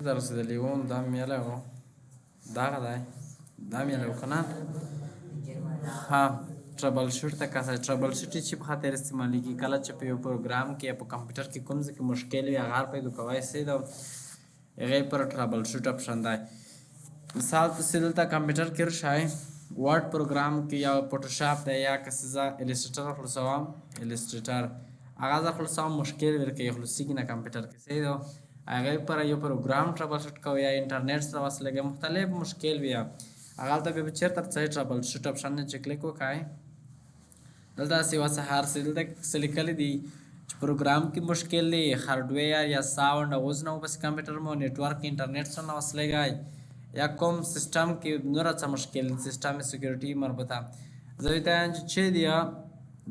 درسیدلی وم دا میله دغه دی دا میله کنه ها ټربل شوټ ته کسه ټربل شوټ چې په خاطر استعمالیږي کله چې په یو پروګرام کې یا په کمپیوټر کې کوم ځای کې مشکل وي هغه پیدا کوی سي د هغې پر ټربل شوټ اپشن دی مثال تاسې دلته کمپیوټر کې راشئ ورډ پروګرام کې یا فوټوشاپ دی یا که زه السټریټر خلاصوم السټریټر هغه زه خلاصوم مشکل ورکوي خلاصیږي نه کمپیوټر کې صحیح ده هغې پر یو پروګرام ټربل شوټ کوئ یا انټرنیټ سره وصلېږئ مختلف مشکل وي هغه ته بیا چېرته څه ټربل شوټ اپشن نه چې کلیک وکړئ دلته داسې یوه څه هر څه دلته څه لیکلي دي چې پروګرام کې مشکل دی هارډویر یا ساوند اوس نه وباسي کمپیوټر مو نیټورک انټرنیټ سره نه وصلېږئ یا کوم سیسټم کې نوره څه مشکل سیسټم سکیورټي مربوطه زه ورته وایم چې دی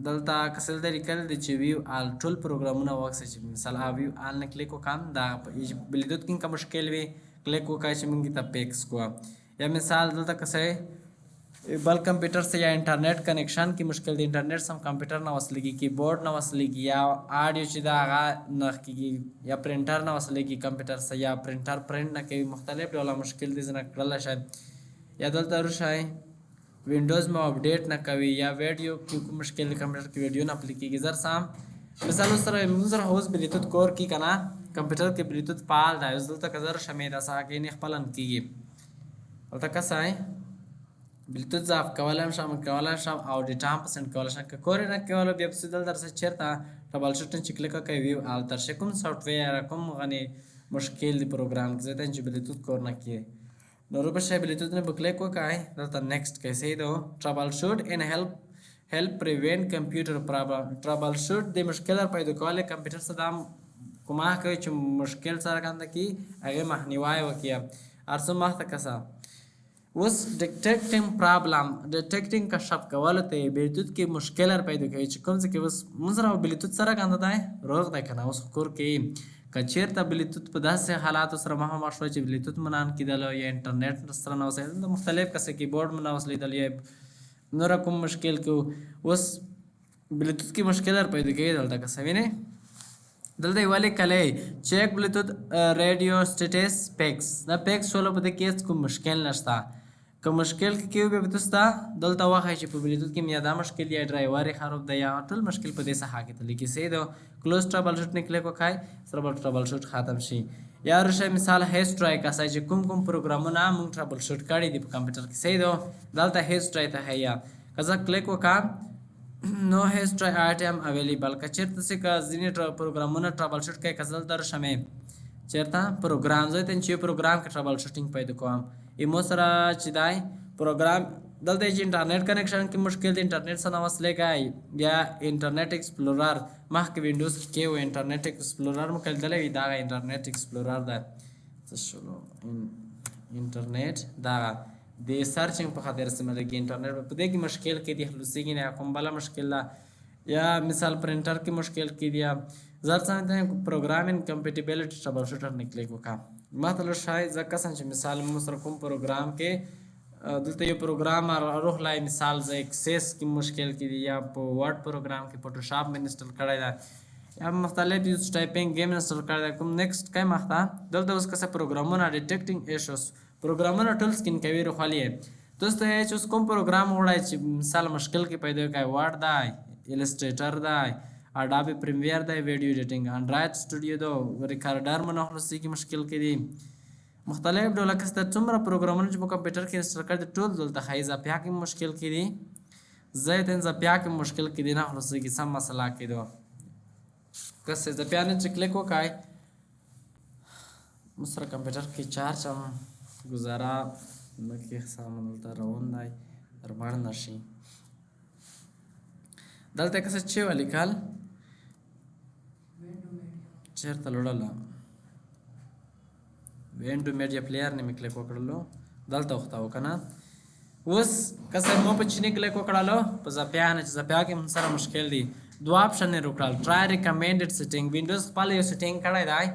دلته کسل دلته لیکل دي چې ویو آل ټول پروګرامونه واکسي چې مثال ویو آل نه کلیک وکړم دا بلیدوت کې که مشکل وي کلیک وکړئ چې موږ ته پیکس کو یا مثال دلته کسه بل کمپیوټر سے یا انټرنیټ کنیکشن کې مشکل دی انټرنیټ سم کمپیوټر نه وصلېږي کیبورډ نه وصلېږي یا آډیو چې دا هغه نه کېږي یا پرنټر نه وصلېږي کمپیوټر سے یا پرنټر پرنټ نه کوي مختلف ډوله مشکل دي ځنه کړلی شئ یا دلته راشئ وینډوز مو اپډیټ نه کوي یا ویډیو کې کوم مشکل دی کمپیوټر کې ویډیو نه پلی کېږي زر سم مثال اوس سره موږ سره اوس بلیتوت کور کې که نه کمپیوټر کې بلیتوت فعال دی اوس دلته که زه راشم دا څه هغې نه خپله نه کېږي دلته کسی بلیتوت زه اف کولی هم شم کولی شم او ډیټا هم په سینډ کولی شم که کور یې نه کولی بیا پسې دلته رسئ چېرته ټربل شوټ چې کلیک وکړئ ویو آل ترشئ کوم سافټویر کوم غنې مشکل دی پروګرام کې زه ته چې بلیتوت کور نه کېږي نو روبه شی بلیتوت نه به کلیک وکړئ دلته نیکسټ کوئ صحیح ده ټربل شوټ ان help prevent computer problem ټربل شوټ د مشکل پیدا کولی کمپیوټر سره دا کومک کوي چې مشکل څرګنده کړي هغې مخنیوی وکړي هر څه مخته کسه اوس ډیټیکټینګ پرابلم ډیټیکټینګ کشف کولو ته بلیتوت کې مشکل پیدا کوي چې کوم ځای کې اوس موږ سره بلیتوت څرګنده دی روغ دی که نه اوس کور کې که چېرته بلیتوت په داسې حالاتو سره مخامخ شوی چې بلیتوت مو نه کېدلی یا انټرنیټ سره نه وصلېدل مختلف کسه کیبورډ مو نه وصلېدل یا نوره کوم مشکل کې اوس بلیتوت کې مشکل پیدا کوي دلته کسه وینئ دلته یې ولیکلی چیک بلیتوت ریډیو سټیټس پیکس دا پیکس شولو په دې کې هېڅ کوم مشکل نشته که مشکل کې کیو بیا به تاسو ته دلته وښایي چې په بلیتوت کې یا دا مشکل یا ډرایور یې خراب دی یا ټول مشکل په دې څخه کې ته لیکي صحیح ده کلوز ټربل شوټ نه کلیک وکړئ سره به ټربل شوټ ختم شي یا راشئ مثال هیسټرای کسئ چې کوم کوم پروګرامونه موږ ټربل شوټ کړي دي په کمپیوټر کې صحیح ده دلته هیسټرای ته هیا که زه کلیک وکړم نو هیسټرای آیټم اویلیبل که چېرته تاسې که ځینې پروګرامونه ټربل شوټ کوئ که زه دلته راشم چېرته پروګرام زه ته چې یو پروګرام کې ټربل شوټینګ پیدا کوم ایمو سره چې دی پروګرام دلته چې انټرنیټ کنیکشن کې مشکل دی انټرنیټ سره نه وصلېږئ یا انټرنیټ ایکسپلورر مخکې وینډوز کې و انټرنیټ ایکسپلورر مو کلیدلی وي دغه انټرنیټ ایکسپلورر دی څه شولو انټرنیټ دغه د سرچینګ په خاطر استعمالېږي انټرنیټ په دې کې مشکل کې دي خلاصېږي نه یا کوم بله مشکل ده یا مثال پرنټر کې مشکل کې دي یا زه څنګه پروګرامینګ کمپیټیبلیټي ټربل شوټر نه کلیک وکړم ماته لږ شاید زه قسم چې مثال مو سره کوم پروګرام کې دلته یو پروګرام روغلی مثال زه اکسیس کې مشکل کې دي یا په ورډ پروګرام کې فوټوشاپ مې انسټال کړی ده یا مختلف یوز ټایپینګ گیم انسټال کړی ده کوم نیکسټ کوي مخته دلته اوس کسه پروګرامونه ډیټیکټینګ ایشوز پروګرامونه ټول سکین کوي روخوالي تاسو ته چې اوس کوم پروګرام وړئ چې مثال مشکل کې پیدا کوي ورډ دی السټریټر دی اډابي پریمیر دی ویډیو ایډیټینګ انډرایډ سټوډیو ده ریکارډر مو نه خلاصېږي مشکل کې دي مختلف ډوله کسته څومره پروګرامونه چې په کمپیوټر کې انسټال کړي دي ټول دلته ښایي اضافیه کې مشکل کې دي زه یې ته اضافیه کې مشکل کې دي نه خلاصېږي سم مسله کې ده کس اضافیه نه چې کلیک وکړئ موږ سره کمپیوټر کې چارج هم ګزاره نه کې سامان دلته روان دی ربړ نه شي دلته کسه چې ولیکل چېرته لوړله وینډو میډیا پلیئر نه مې کلیک وکړلو دلته وختاو که نه اوس کسه مو په چینی کلیک وکړلو په زپیا نه چې زپیا کې هم سره مشکل دي دوه آپشن یې وکړل ټرای ریکمینډډ سیټینګ وینډوز خپله یو سیټینګ کړی دی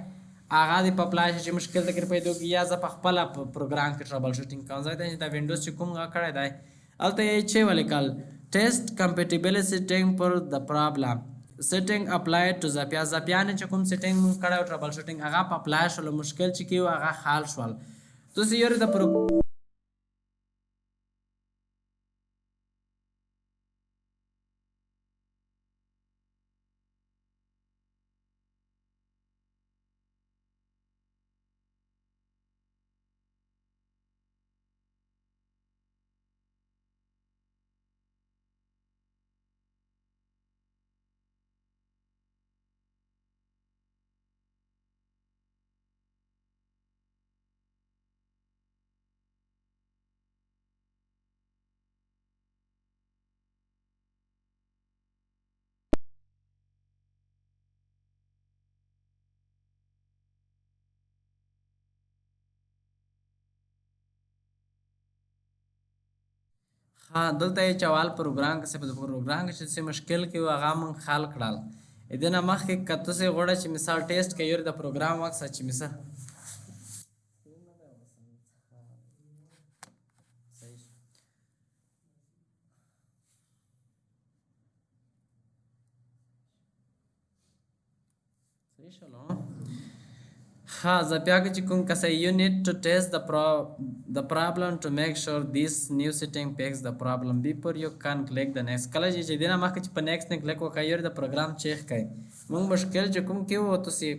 هغه د په اپلای چې مشکل ته کې پیدا کړي یا زه په خپله پروګرام کې ټربل شوټینګ کوم ځای ته دا وینډوز چې کوم هغه کړی دی هلته یې چې ولیکل ټیسټ کمپیټیبلیټي سیټینګ پر د پرابلم setting applied to Zapier. Zapier ne چې کوم setting مونږ کړی او trouble shooting هغه په اپلای شول، مشکل چې کیو هغه حل شول. تاسو یې د ها دلته یې چوال پروګرام کې په پروګرام کې چې مشکل کې هغه مونږ حل کړل. دنه مخکې که تاسو غواړئ چې مثال ټیسټ کوئ د پروګرام وخت چې مثال صحیح شلو. ها Zapier کې چې کوم کسه you need to test the problem to make sure this new setting fix the problem before you can click the next. کله چې دینه مخکې چې په next نه کلیک وکړئ د پروګرام چیک کړئ موږ مشکل چې کوم کې وو تاسو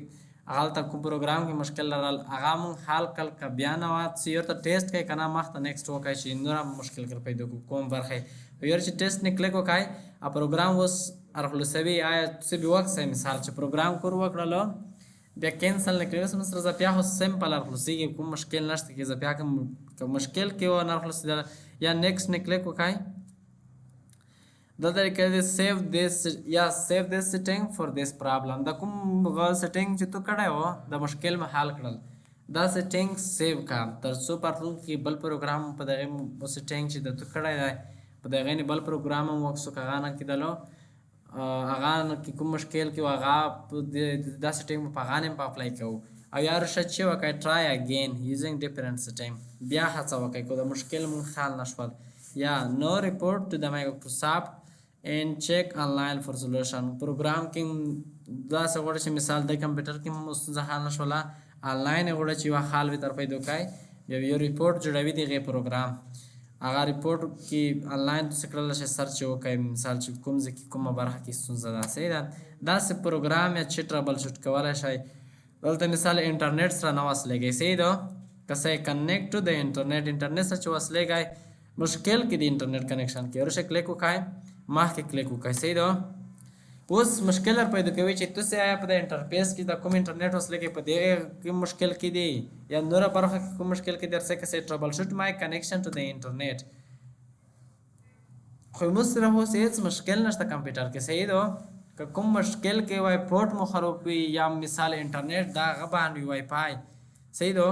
هغه کوم پروګرام کې مشکل لرل هغه موږ حل کړ ک بیا نه وات سیر ته ټیسټ کوي کنه مخ ته next وکړئ چې نور مشکل کړ پیدا کوم برخه یو چې ټیسټ نه کلیک وکړئ ا پروګرام وس ارخلوسوي آیا څه به وخت مثال چې پروګرام کور وکړلو بیا کینسل نه کړو سم سره Zapier هو سمپل ارخلوسي کوم مشکل نشته کې Zapier کوم مشکل کې و نه ارخلوسي یا next نه کلیک وکړئ دلته کې save this setting for this problem دا کوم setting چې تو کړای و د مشکل ما حل کړل دا setting save کا تر څو پرتل کې بل پروګرام په دغه setting چې د تو کړای دی په دغه نه بل پروګرام وکسو کغانه کېدلو هغه کې کوم مشکل کې هغه دا setting په غانم په اپلای کوو او یا رشد چې وکړئ try again using different setting بیا هڅه وکړئ کو د مشکل مون حل نشول یا no report to the Microsoft and check online for solution پروګرام کې دا څه غواړي چې مثال د کمپیوټر کې مستنزه حل نشوله آنلاین غواړي چې وا حل وي تر پیدا کوي بیا یو ریپورت جوړوي دغه پروګرام هغه ریپورت کې آنلاین تاسو کړل شي سرچ وکړئ مثال چې کوم ځکه کومه برخه کې ستونزه ده صحیح ده دا څه پروګرام یا چې ټربل شوټ کولای شي دلته مثال انټرنیټ سره نو وصلېږي صحیح ده کسه کنیکټ ټو د انټرنیټ سره چې وصلېږي مشکل کې د انټرنیټ کنیکشن کې ورشه کلیک وکړئ مخ کې کلیک وکړئ صحیح ده اوس مشکل پیدا کوي چې تاسو آیا په د انټرفیس کې د کوم انټرنیټ وصلېږي په دې کې مشکل کې دی یا نور برخه کې کوم مشکل کې درسه کسه ټربل شوټ مای کنیکشن ټو د انټرنیټ خو موږ سره هو هیڅ مشکل نشته کمپیوټر کې صحیح ده که کوم مشکل کې وای پورت مو خراب وي یا مثال انټرنیټ دا غبان وي وای فای صحیح ده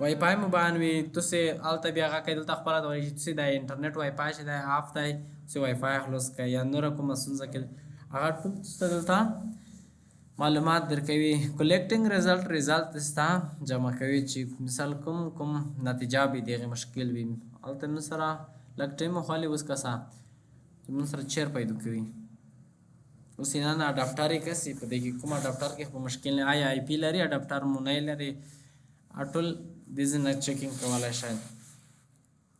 وای فای مو باندې تاسو الته بیا هغه کې دلته خبره وایي چې د انټرنیټ وای فای شه د اف دی چې وای فای خلاص کوي یا نور کوم څه کې هغه ټول دلته معلومات درکوي کلیکټینګ ریزلټ ستا جمع کوي چې مثال کوم نتیجه به دغه مشکل وي الته نو سره لګ ټیم خالي اوس کسا چې موږ سره چیر پیدا کوي اوس نه اډاپټر یې کسي په دې کې کوم اډاپټر کې په مشکل نه آی پی لري اډاپټر مو نه لري اټول This is not checking کولای شي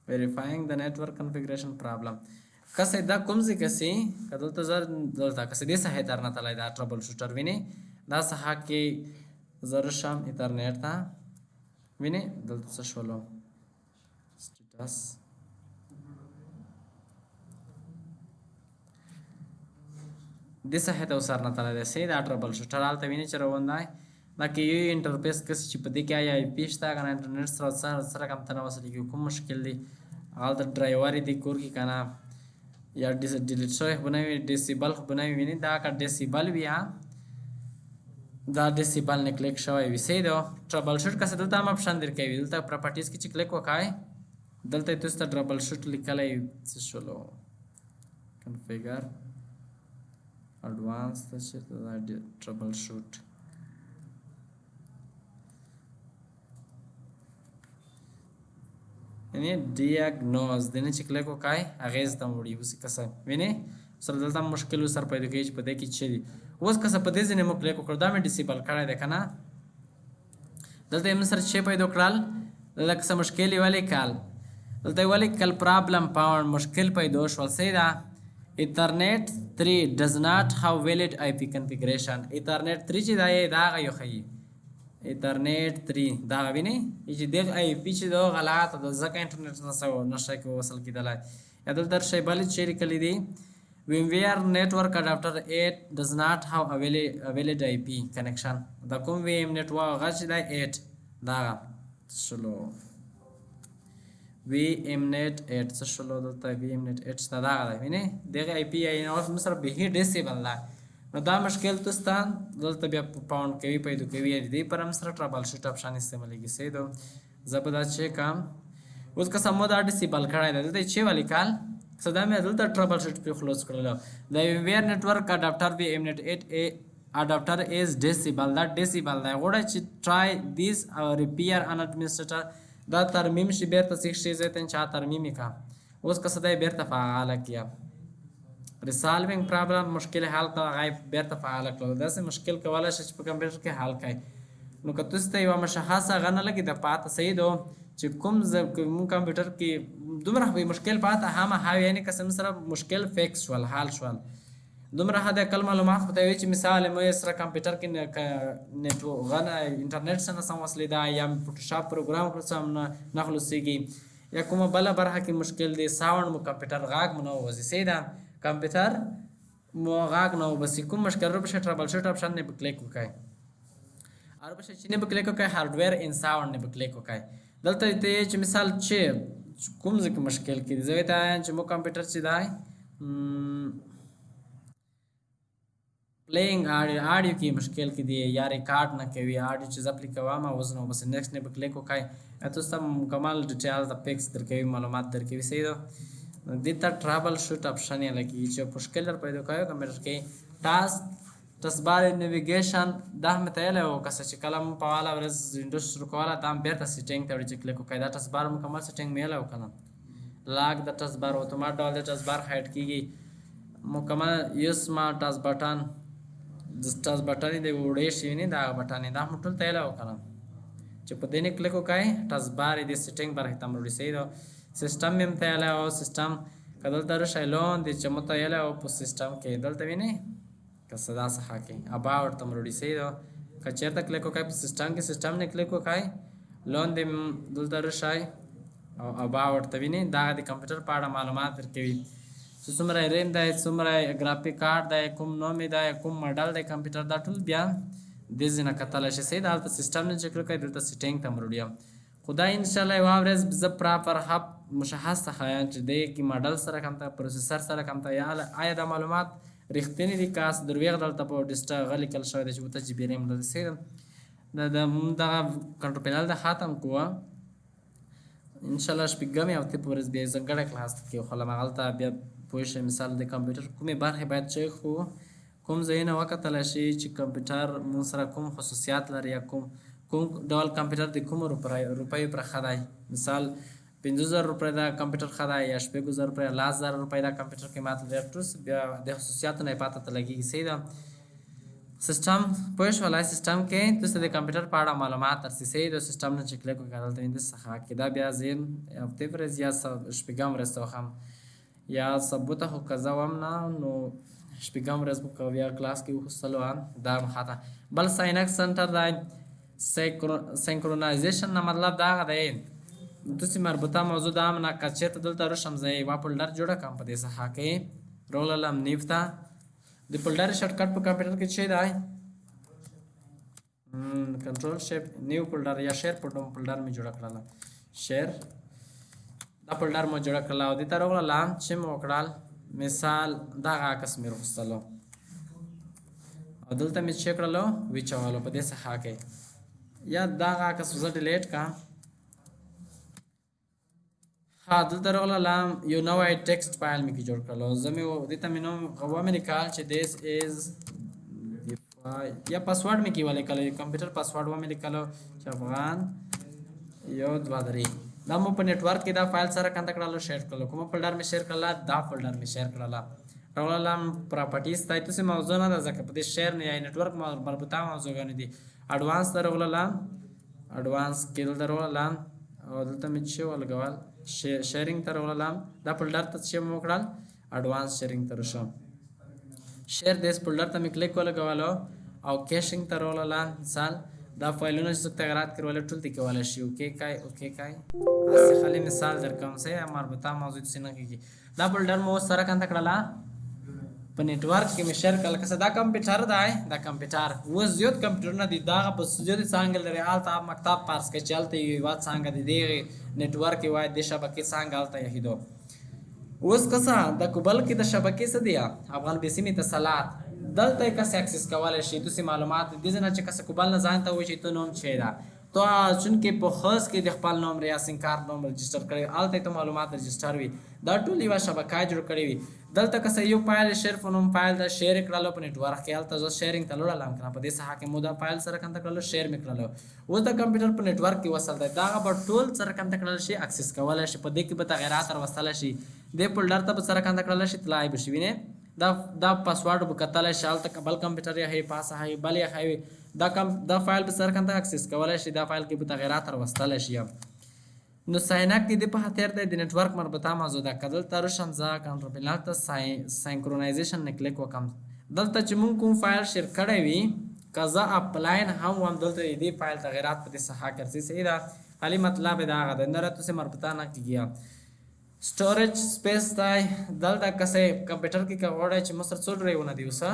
verifying the network configuration problem کسه دا کوم ځای کسي کدلته زر دلته کسه دې سه تر نه تلای دا ټربل شوټر ویني دا سه کې زر شام انټرنیټ تا ویني دلته څه شولو سټیټس دې سه ته وسر نه تلای دا سه دا ټربل شوټر الته ویني چې روندای دا کې یو انټرفیس کس چې په دې کې آی پی شته کنه انټرنیټ سره کوم تنه وصلېږي کوم مشکل دی هغه د ډرایور دی کور کې کنه یا ډیلیټ شوی بنوي ډیسیبل بنوي ویني دا کا ډیسیبل بیا دا ډیسیبل نه کلیک شوی وي سي دا ټربل شوټ کسه دلته هم اپشن درکوي دلته پراپرټیز کې چې کلیک وکای دلته تاسو ته ټربل شوټ لیکلای څه شولو کنفیګر اډوانس ته چې دا ټربل شوټ یعنی ډیاګنوز دنه چې کلیک وکای هغه ز ته وړي وس کسه ویني سره دلته مشکل سره پیدا کوي چې په دې کې څه دي. اوس که څه په دې ځینې موږ کلیک وکړو دا مې ډیسیبل کړی دی که نه. دلته یې موږ سره څه پیدا کړل لکه څه مشکل یې ولیکل. دلته یې ولیکل پرابلم فاوند مشکل پیدا شول. څه ده ایترنیټ 3 does not have valid IP configuration. ایترنیټ 3 چې دا یې دا هغه یو ښیي ایترنیټ 3 دا وینئ چې دغه آی پي چې دا غلطه ده ځکه انټرنیټ نشی وصل کېدلی. یا دلته شی بل چې لیکلی دی VMware network adapter 8 does not have a valid IP connection. دا کوم VM network هغه چې دی 8 دا شلو VMnet 8 څه شلو دلته VMnet 8 شته دا دی وینئ دغه آی پي یې اوس موږ سره بیخي ډیسیبل ده. نو دا مشکل تاسو دلته بیا پاوند کوي پیدا کوي دې پر هم سره ټرابل شوټ اپشن استعمالېږي. څه ده زه به دا چیک کړم. اوس که سم دا ډیسیبل کړی دی دلته چې ولیکل څه دا مې دلته ټرابل شوټ پرې خلاص کړلو. د VMware network adapter VMnet 8 adapter is disabled. دا ډیسیبل دی غواړي چې try this repair an administrator دا ترمیم شي بیرته څه شي زه ته چا ترمیم کا. اوس که څه دی بیرته فعاله کړه ریسالوینګ پرابلم مشکل حل ته غایب بیرته فعاله کړل. داسې مشکل کولی شي چې په کمپیوټر کې حل کړئ. نو که تاسو ته یوه مشخصه غنه لګي د پاته صحیح ده چې کوم مونږ کمپیوټر کې دومره مشکل پاته هم هاو یعنی قسم سره مشکل فیکس شول حل شول دومره حد کل معلومات خو ته وی چې مثال مې سره کمپیوټر کې نیټ غنه انټرنیټ سره سم وصلې ده یا فوټوشاپ پروګرام سم نه خلاصېږي یا کومه بله برخه کې مشکل دی ساوند مو کمپیوټر غاګ مو نه وځي صحیح ده کمپیوټر مو غاګ نه وبسي کوم مشکل رو بشه ټرابل شوټ اپشن نه کلیک وکړئ اور بشه چې نه کلیک وکړئ هارډویر ان ساوند نه کلیک وکړئ. دلته ته چې مثال چې کوم ځکه مشکل کې زه ته چې مو کمپیوټر چې دی پلیینګ آډیو کې مشکل کې دی یا ریکارډ نه کوي آډیو چې زپلی کوم اوس نو بس نیکسټ نه کلیک وکړئ تاسو ته مکمل ډیټیل د پکس درکوي معلومات درکوي صحیح ده. دته ټرابل شوټ اپشن یې لګي چې مشکل در پیدا کوي کمپیوټر کې ټاسک بار نیویګیشن دا هم ته له وکړه چې کلم په والا ورځ وینډوز شروع کوله دا بیرته سیټینګ ته ورچ کلیک وکړئ دا ټاسک بار مکمل سیټینګ میله وکړم لاګ د ټاسک بار اتومات ډول د ټاسک بار هایډ کیږي مکمل یوس ما ټاسک بٹن د ټاسک بٹن دی وړې شي نه دا بٹن دا هم ټول ته له وکړم چې په دې نه کلیک وکړئ ټاسک بار دې سیټینګ بار هیته مړ صحیح ده. سیستم مې ته له او سیستم کدل تر شایلون د چمته له او په سیستم کې دلته ویني که صدا څخه کې اباوت تمرړي صحیح ده کچېرته کلیک وکړئ په سیستم کې سیستم نه کلیک وکړئ لون دې دلته راشي او اباوت ته ویني دا د کمپیوټر په اړه معلومات درکوي چې څومره ریم دی څومره ګرافیک کارت دی کوم نوم دی کوم ماډل دی کمپیوټر دا ټول بیا د ځینه کتل شي صحیح دا سیستم نه چک کړئ دلته سیټینګ تمرړي خدای ان شاء الله یو ورځ ز پراپر هب مشخص خیال چې د کی ماډل سره کوم ته پروسیسر سره کوم ته یا آیا د معلومات رښتینی دي کاس درویغ دلته په ډیسټا غلی کل شوی د چې وته جی بی ریم د سي د کنټرول پینل د ختم کوه ان شاء الله شپږم او ته پورز بیا زنګړه کلاس کې خو لمغلته بیا پوه شي مثال د کمپیوټر کومه برخه باید چیک خو کوم ځای نه وکتل شي چې کمپیوټر مون سره کوم خصوصیات لري یا کوم ډول کمپیوټر د کوم روپۍ پر خدای مثال 50,000 روپۍ دا کمپیوټر خدای یا 60,000 روپۍ 10,000 روپۍ دا کمپیوټر قیمت لري ټول بیا د خصوصیاتو نه پاتې ته لګي صحیح ده. سیستم پوښ ولای سیستم کې تاسو د کمپیوټر په اړه معلومات ترسي صحیح د سیستم نه چې کلیک وکړل ته اند څخه کې دا بیا زم هفته پر یا شپږم ورځ هم یا ثبوته خو قضا وم نه نو شپږم ورځ په بیا کلاس کې وصلو دا مخاطه بل ساينک سنټر دا سینکرونایزیشن نه مطلب دا دی تاسو مربوطه موضوع دا نه کچته دلته رسم ځای وا فولډر جوړه کوم په دې څخه کې رول لم نیفتا د فولډر شارټ کټ په کمپیوټر کې شي دی کنټرول شیپ نیو فولډر یا شیر فولډر می جوړ کړل شیر دا فولډر مو جوړ کړل او د تر رول لام چې مو کړل مثال دا عکس مې رخصتلو او دلته مې چیک کړلو ویچوالو په دې څخه کې یا دا عکس زه ډیلیټ کا ها دلته راغله یو نوی ټیکسټ فایل مې کې جوړ کړلو زه مې دې ته مې نوم غوا مې لیکل چې دیس از یا پاسورډ مې کې ولیکل کمپیوټر پاسورډ و مې لیکلو چې افغان یو 2 دا مو په نیټورک کې دا فایل سره کنټ کړلو شیر کړلو کوم فولډر مې شیر کړل دا فولډر مې شیر کړل راغلم پراپرټیز ته تاسو موضوع نه ده ځکه په دې شیر نه یا نتورک مربوطه موضوعګانې دي. اډوانس ته راغلم، اډوانس کې دلته راغلم او دلته مې چې ولګول شیرینګ ته راغلم. دا فولډر ته چې مو کړل اډوانس شیرینګ ته راشم. شیر دیس فولډر ته مې کلیک ولګولو او کیشینګ ته راغلم. مثال دا فایلونه چې تغیرات کړول ټول دې کولای شي. اوکې کای اوکې کای اسی خالی مثال درکوم سه مربوطه موضوع څه نه کیږي. دا فولډر مو سره کنده کړلا په نتورک کې مې شیر کړل. کسه دا کمپیوټر دی، دا کمپیوټر و زیات کمپیوټر نه دی، دا په زیات څنګه لري آلته مکتب پارس کې چلته یو وات څنګه دی نتورک وای د شبکې څنګه آلته یهیدو. اوس کسه د کوبل کې د شبکې څه دی افغان بیسي می اتصالات دلته کس اکسس کولای شي. تاسو معلومات د دې نه چې کس کوبل نه ځان ته وایي چې ته نوم چي دا تو چون کې په خاص کې د خپل نوم ریا سین کارت نوم رجسٹر کړی آلته ته معلومات رجسٹر وي. دا ټول یو شبکه جوړ کړی وي. دلته کس یو فایل شیر فونم فایل دا شیر کړلو په نتورک کې آلته زو شیرینګ ته لړل کنه په دې ساحه کې مو دا فایل سره کنده کړلو شیر میکړلو. و دا کمپیوټر په نتورک کې وصل دی، دا به ټول سره کنده کړل شي اکسس کولای شي. په دې کې به تغیرات ور وصل شي. د فولډر ته سره کنده کړل شي تلای بشي وینه دا پاسورډ به کتل شي آلته بل کمپیوټر یا هي پاس هي بل یا هي دا فایل به سره کنده اکسس کولای شي. دا فایل کې به تغیرات ور وصل شي. نو ساينک دې په خاطر د نتورک مربوطه موضوع ده. کدل تر شمزه کنټرول ته سینکرونایزیشن نه کلیک وکم. دلته چې مونږ کوم فایل شیر کړی وي کزا اپلاین هم دلته دې فایل تغیرات په دې صحه کړسي. صحیح ده خالی مطلب دا غده نه راته مربوطه نه کیږي. Storage space دی دلته کسه کمپیوټر کې کوړای چې مصر څو ډرایونه دی وسه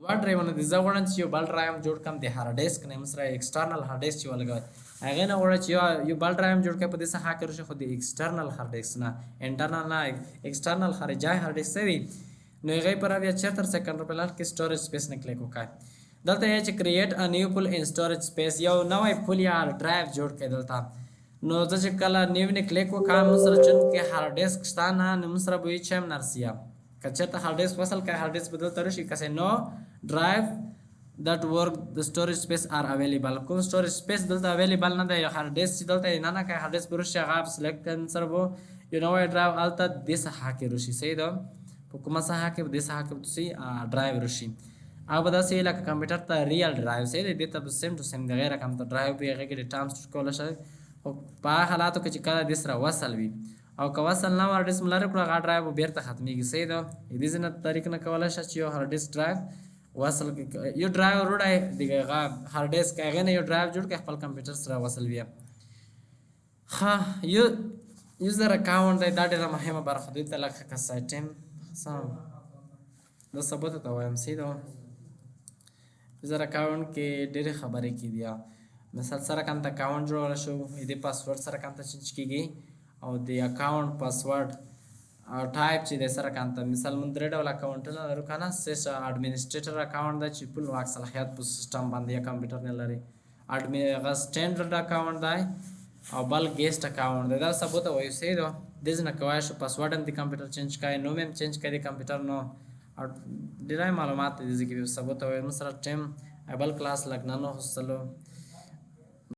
دوه ډرایونه دي. زه غواړم چې یو بل ډرایو جوړ کم د هارد ډیسک نه مصر ایکسټرنل هارد ډیسک چې ولګوي هغه نه غواړم چې یو بل ډرایو جوړ کړم په دې څخه کړو چې خو د ایکسټرنل هارد ډیسک نه انټرنل نه ایکسټرنل خارجي هارد ډیسک وي. نو هغه پر بیا 76 سکند په لار کې سټوریج سپیس نه کلیک وکړئ. دلته یې چې کریټ ا نیو فول ان سټوریج سپیس یو نوې فول یا ډرایو جوړ کړئ. دلته نو چې کله نیو نه کلیک وکړم سره چون کې هارد ډیسک شتانه نو سره به چم نرسیا کچته هارد ډیسک وصل کړه هارد ډیسک بدل تر شي کسه نو ډرایو that work the storage space are available. کوم storage space دلته available نه دی. هارد ډیسک دلته نه کوي هارد ډیسک پرشه غاب سلیکټ کړئ سره وو یو نوې ډرایو الته د صحه کې رشي. صحیح ده په کومه صحه کې د صحه کې تاسو ډرایو رشي او دا سه لکه کمپیوټر ته ریل ډرایو صحیح دی ته سیم ټو سیم د غیر کمپیوټر ډرایو به هغه کې ټرمز کول شي او په حالاتو کې چې کله د سره وصل وي او که وصل نه هارد ډیسک ملاره کړه غا ډرایو بیرته ختميږي. صحیح ده دې ځنه طریق نه کولای شي چې هارد ډیسک ډرایو وصل یو ډرایو روډای دیګه هارد ډیسک هغه نه یو ډرایو جوړ کړ خپل کمپیوټر سره وصل وي. ها یو یوزر اکاونټ دا ډیره مهمه برخه دی ته لکه کا سیټم سم دا ثبوت ته وایم. صحیح ده یوزر اکاونټ کې ډېرې خبرې کیدیا مثال سره کنده اکاونټ جوړول شو دې پاسورډ سره کنده چینج کیږي او د اکاونټ پاسورډ او ټایپ چې د سره کنده مثال من درې ډول اکاونټ نه لرو کنه سیس اډمنستریټر اکاونټ د چې په واک صلاحیت په سیستم باندې کمپیوټر نه لري. اډمن غا سټانډرډ اکاونټ دی او بل ګیسټ اکاونټ دی. دا ثبوت وایي سي دو د ځنه کوي شو پاسورډ هم د کمپیوټر چینج کای نو مم چینج کړي کمپیوټر نو او ډیرای معلومات دي چې ثبوت وایي مثلا ټیم ابل کلاس لګنانو هوستلو